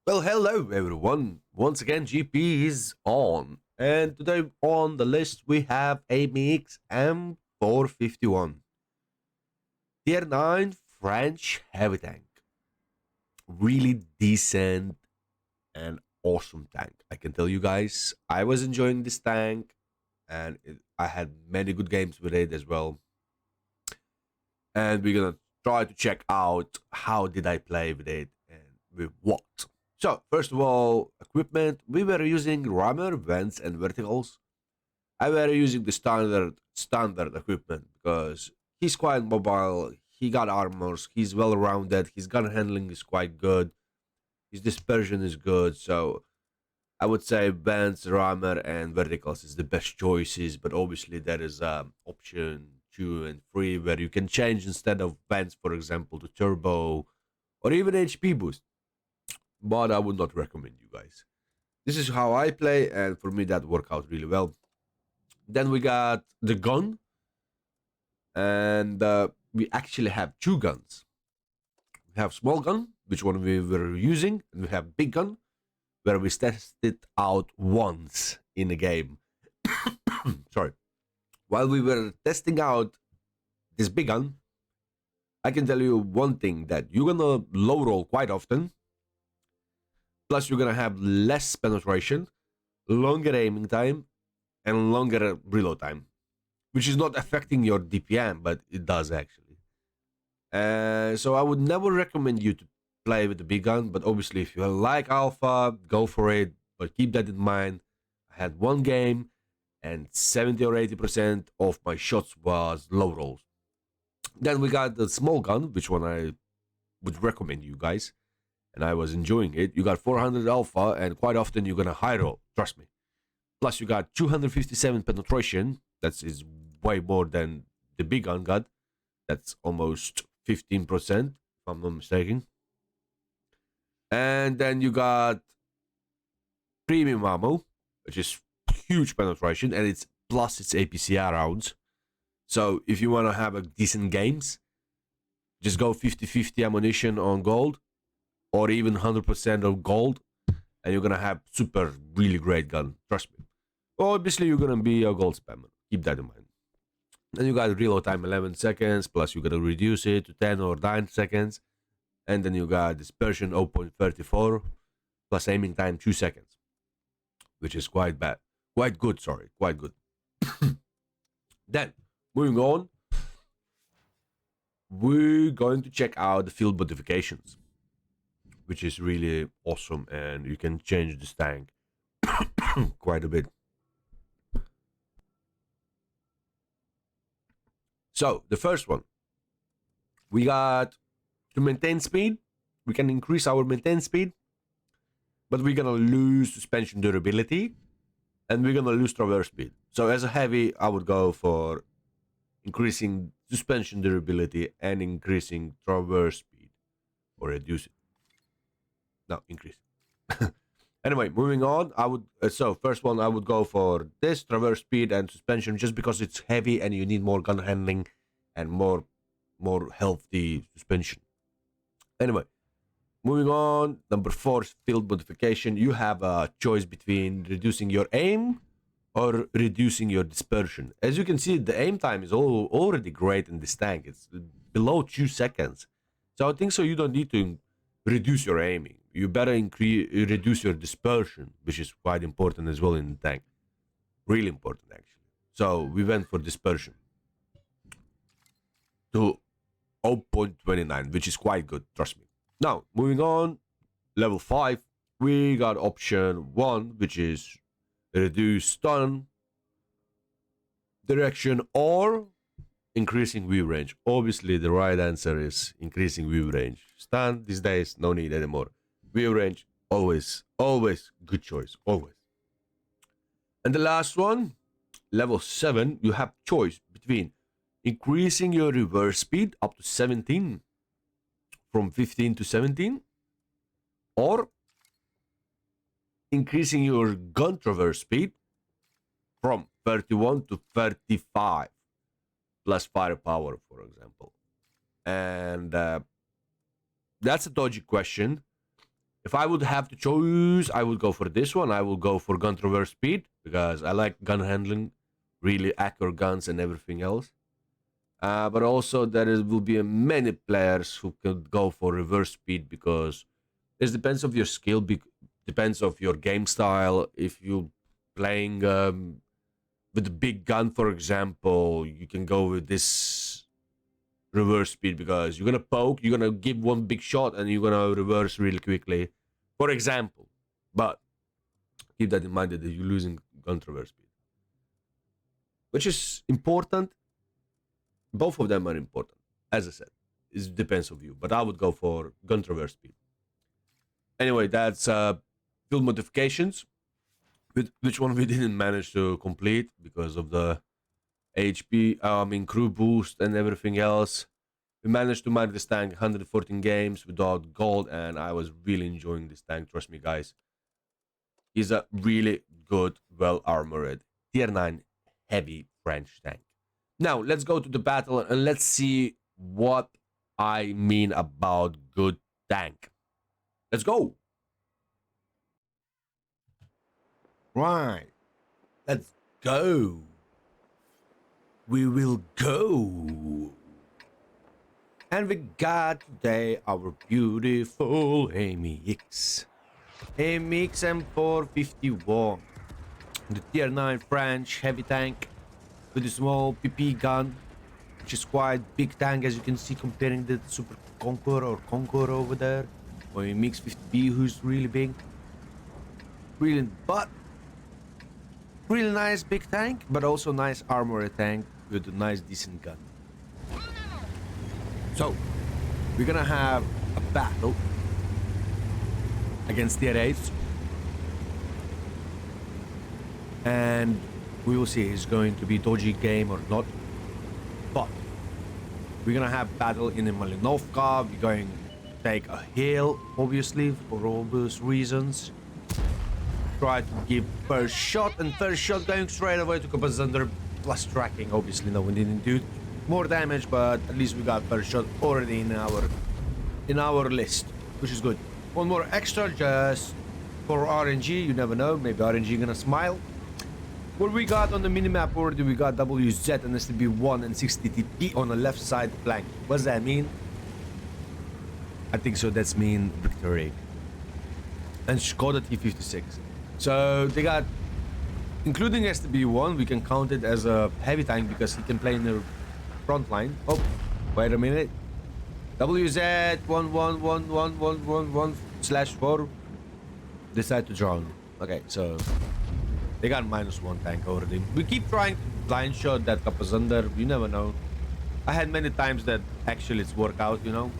Well, hello everyone. Once again, GP is on. And today on the list we have AMX M451. Tier 9 French heavy tank. Really decent and awesome tank. I can tell you guys, I was enjoying this tank and I had many good games with it as well. And we're gonna try to check out how did I play with it and with what. So, first of all, equipment. We were using rammer, vents, and verticals. I were using the standard equipment because he's quite mobile. He got armors. He's well rounded. His gun handling is quite good. His dispersion is good. So I would say vents, rammer, and verticals is the best choices. But obviously there is option 2 and 3 where you can change instead of vents, for example, to turbo or even HP boost, but I would not recommend you guys. This is how I play, and for me that worked out really well. Then we got the gun, and we actually have two guns. We have small gun, which one we were using, and we have big gun, where we tested out once in a game. Sorry. While we were testing out this big gun, I can tell you one thing that you're gonna low roll quite often. Plus, you're gonna have less penetration, longer aiming time, and longer reload time, which is not affecting your DPM, but it does actually. So I would never recommend you to play with the big gun, but obviously, if you like Alpha, go for it. But keep that in mind. I had one game, and 70 or 80% of my shots was low rolls. Then we got the small gun, which one I would recommend you guys, and I was enjoying it. You got 400 alpha, and quite often you're gonna high roll. Trust me. Plus, you got 257 penetration. That is way more than the big gun got. That's almost 15%, if I'm not mistaken. And then you got premium ammo, which is huge penetration, and it's plus its APCR rounds. So if you want to have a decent games, just go 50-50 ammunition on gold, or even 100% of gold, and you're gonna have super really great gun. Trust me. Obviously, you're gonna be a gold spammer. Keep that in mind. Then you got reload time 11 seconds. Plus, you're gonna reduce it to 10 or 9 seconds, and then you got dispersion 0.34 plus aiming time 2 seconds, which is quite bad. Quite good. Sorry, quite good. Then moving on, we're going to check out the field modifications, which is really awesome, and you can change this tank quite a bit. So the first one, we got to maintain speed. We can increase our maintain speed, but we're gonna lose suspension durability, and we're gonna lose traverse speed. So as a heavy, I would go for increasing suspension durability and increasing traverse speed, or reduce it. No, increase. Anyway, moving on, I would so first one I would go for this traverse speed and suspension, just because it's heavy and you need more gun handling and more healthy suspension. Anyway, moving on, number 4, field modification. You have a choice between reducing your aim or reducing your dispersion. As you can see, the aim time is already great in this tank. It's below 2 seconds. So I think so you don't need to reduce your aiming. You better reduce your dispersion, which is quite important as well in the tank. Really important, actually. So we went for dispersion to 0.29, which is quite good, trust me. Now, moving on, level 5, we got option 1, which is reduce stun, direction, or increasing view range. Obviously, the right answer is increasing view range. Stun, these days, no need anymore. View range, always good choice, always. And the last one, level 7, you have choice between increasing your reverse speed up to 17, from 15 to 17, or increasing your gun traverse speed from 31 to 35 plus firepower, for example. And that's a dodgy question. If I would have to choose, I would go for this one. I will go for gun traverse speed because I like gun handling, really accurate guns and everything else. But also will be many players who could go for reverse speed because it depends of your skill, depends of your game style. If you playing with a big gun, for example, you can go with this reverse speed because you're gonna poke, you're gonna give one big shot, and you're gonna reverse really quickly, for example. But keep that in mind that you're losing gun traverse speed, which is important. Both of them are important. As I said, it depends on you, but I would go for gun traverse speed. Anyway, that's field modifications, which one we didn't manage to complete because of the HP, crew boost and everything else. We managed to mine this tank 114 games without gold, and I was really enjoying this tank. Trust me, guys. He's a really good, well-armored tier 9 heavy French tank. Now, let's go to the battle and let's see what I mean about good tank. Let's go. Right. Let's go. We will go. And we got today our beautiful AMX M4 51. The tier 9 French heavy tank with a small PP gun, which is quite big tank as you can see comparing the Super Conqueror or Conqueror over there, or MX 50B who's really big. Really, but really nice big tank, but also nice armored tank with a nice decent gun. So we're gonna have a battle against tier 8s, and we will see it's going to be dodgy game or not. But we're gonna have battle in the Malinovka. We're going to take a hill, obviously, for obvious reasons. Try to give first shot, and first shot going straight away to Kapazander, plus tracking. Obviously, no, we didn't do more damage, but at least we got first shot already in our list, which is good. One more extra just for RNG. You never know, maybe RNG gonna smile. What we got on the minimap already, we got WZ and STB1 and 60TP on the left side flank. What does that mean? I think so, that's mean victory. And Skoda T56. So they got, including STB1, we can count it as a heavy tank because he can play in the front line. Oh, wait a minute. WZ 111111/4 decide to drown. Okay, so they got -1 tank already. We keep trying to blind shot that Kapazander. You never know. I had many times that actually it's worked out, you know.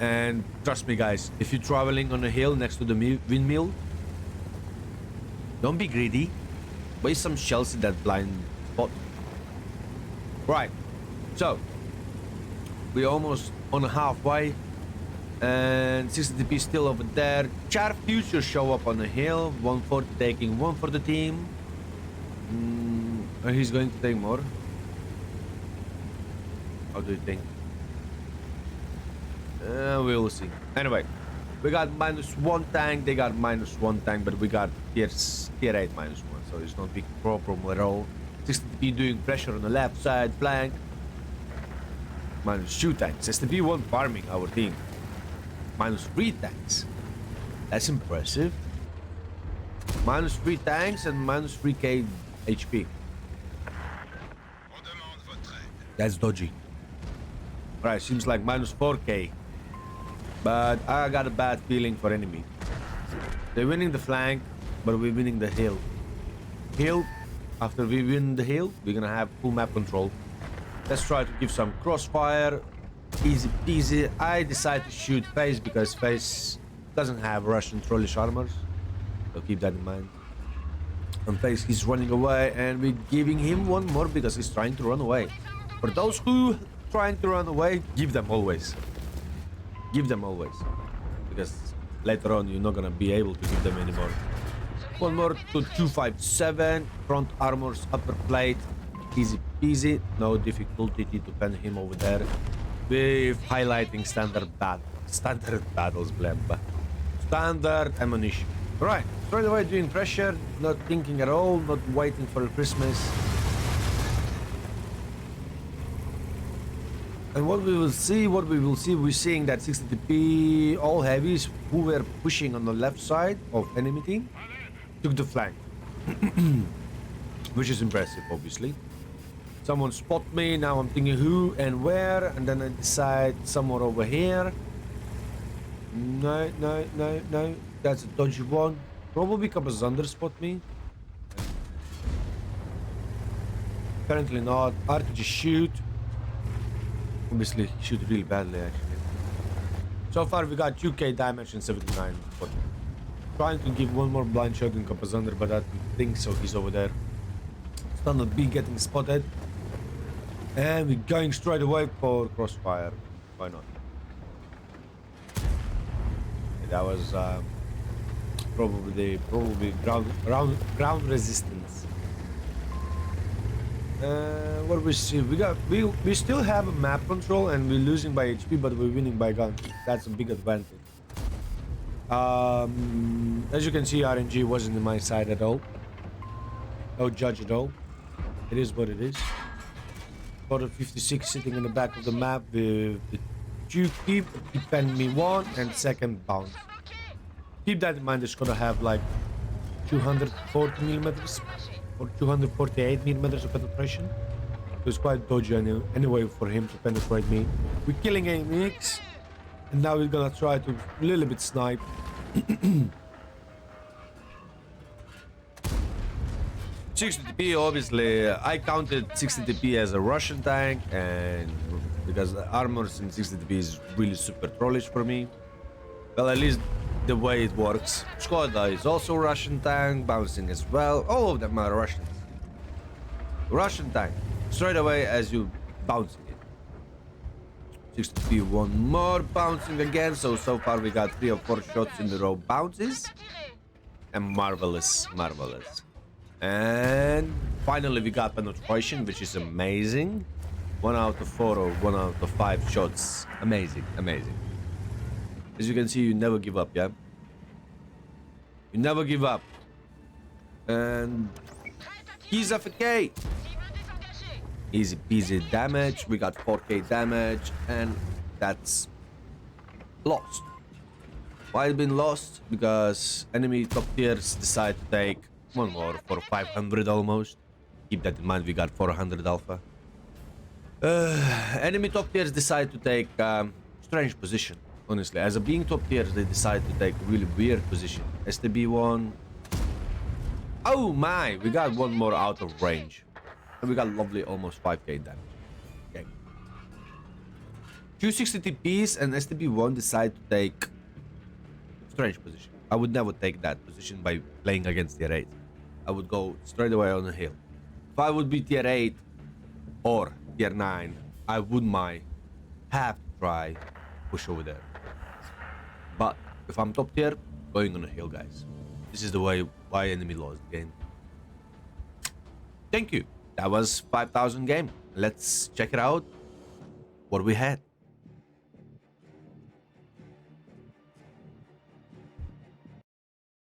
And trust me, guys, if you're traveling on a hill next to the windmill, don't be greedy. Waste some shells in that blind spot. Right. So we're almost on halfway. And 60TP still over there. Char Future show up on the hill. 140 taking one for the team. He's going to take more. How do you think? We'll see. Anyway, we got -1 tank. They got -1 tank, but we got tier 8 -1, so it's not big problem at all. 60TP doing pressure on the left side flank. -2 tanks. STB1 farming our team. -3 tanks. That's impressive. -3 tanks and -3k HP. That's dodgy. Right, seems like -4k. But I got a bad feeling for enemy. They're winning the flank, but we're winning the hill. After we win the hill, we're gonna have full map control. Let's try to give some crossfire. Easy peasy. I decide to shoot Face because Face doesn't have Russian trollish armors. So keep that in mind. And Face, he's running away, and we're giving him one more because he's trying to run away. For those who trying to run away, give them always. Give them always. Because later on, you're not gonna be able to give them anymore. One more to 257. Front armors, upper plate. Easy peasy. No difficulty to pen him over there. With highlighting standard battle. Standard battles, blemba. Standard ammunition. Right, straight away doing pressure, not thinking at all, not waiting for Christmas. And what we will see, we're seeing that 60TP all heavies who were pushing on the left side of enemy team took the flank. Which is impressive, obviously. Someone spot me, now I'm thinking who and where, and then I decide somewhere over here. No, that's a dodgy one. Probably Kabazander spot me. Apparently not. RPG shoot. Obviously, shoot really badly, actually. So far, we got 2k damage and 79. But trying to give one more blind shot in Kabazander, but I don't think so. He's over there. Standard B getting spotted. And we're going straight away for crossfire. Why not? That was probably ground resistance. What we see, we still have a map control and we're losing by HP, but we're winning by gun. That's a big advantage. As you can see, RNG wasn't in my side at all. No judge at all. It is what it is. Got a 56 sitting in the back of the map with the 2 keep, defend me 1, and second bounce. Keep that in mind, it's gonna have like 240 millimeters or 248 millimeters of penetration. So it's quite dodgy anyway for him to penetrate me. We're killing AMX, and now we're gonna try to a little bit snipe. 60TP, obviously, I counted 60TP as a Russian tank, and because the armors in 60TP is really super trollish for me. Well, at least the way it works. Skoda is also a Russian tank, bouncing as well. All of them are Russians. Russian tank, straight away as you bouncing it. 60TP, one more bouncing again. So far we got 3 or 4 shots in a row bounces. And marvelous. And finally we got penetration, which is amazing. 1 out of 4 or 1 out of 5 shots. Amazing. As you can see, you never give up, yeah? You never give up. And he's AFK. Easy peasy damage. We got 4k damage, and that's lost. Why it's been lost? Because enemy top tiers decide to take one more for 500 almost. Keep that in mind, we got 400 alpha. Enemy top tiers decide to take strange position. Honestly, as a being top tiers, they decide to take really weird position. STB1. Oh my, we got one more out of range. And we got lovely almost 5k damage. Okay. 260TPs and STB1 decide to take strange position. I would never take that position by playing against tier 8. I would go straight away on the hill. If I would be tier 8 or tier 9, I wouldn't mind have to try push over there. But if I'm top tier, going on a hill, guys. This is the way why enemy lost the game. Thank you. That was 5,000 game. Let's check it out. What we had.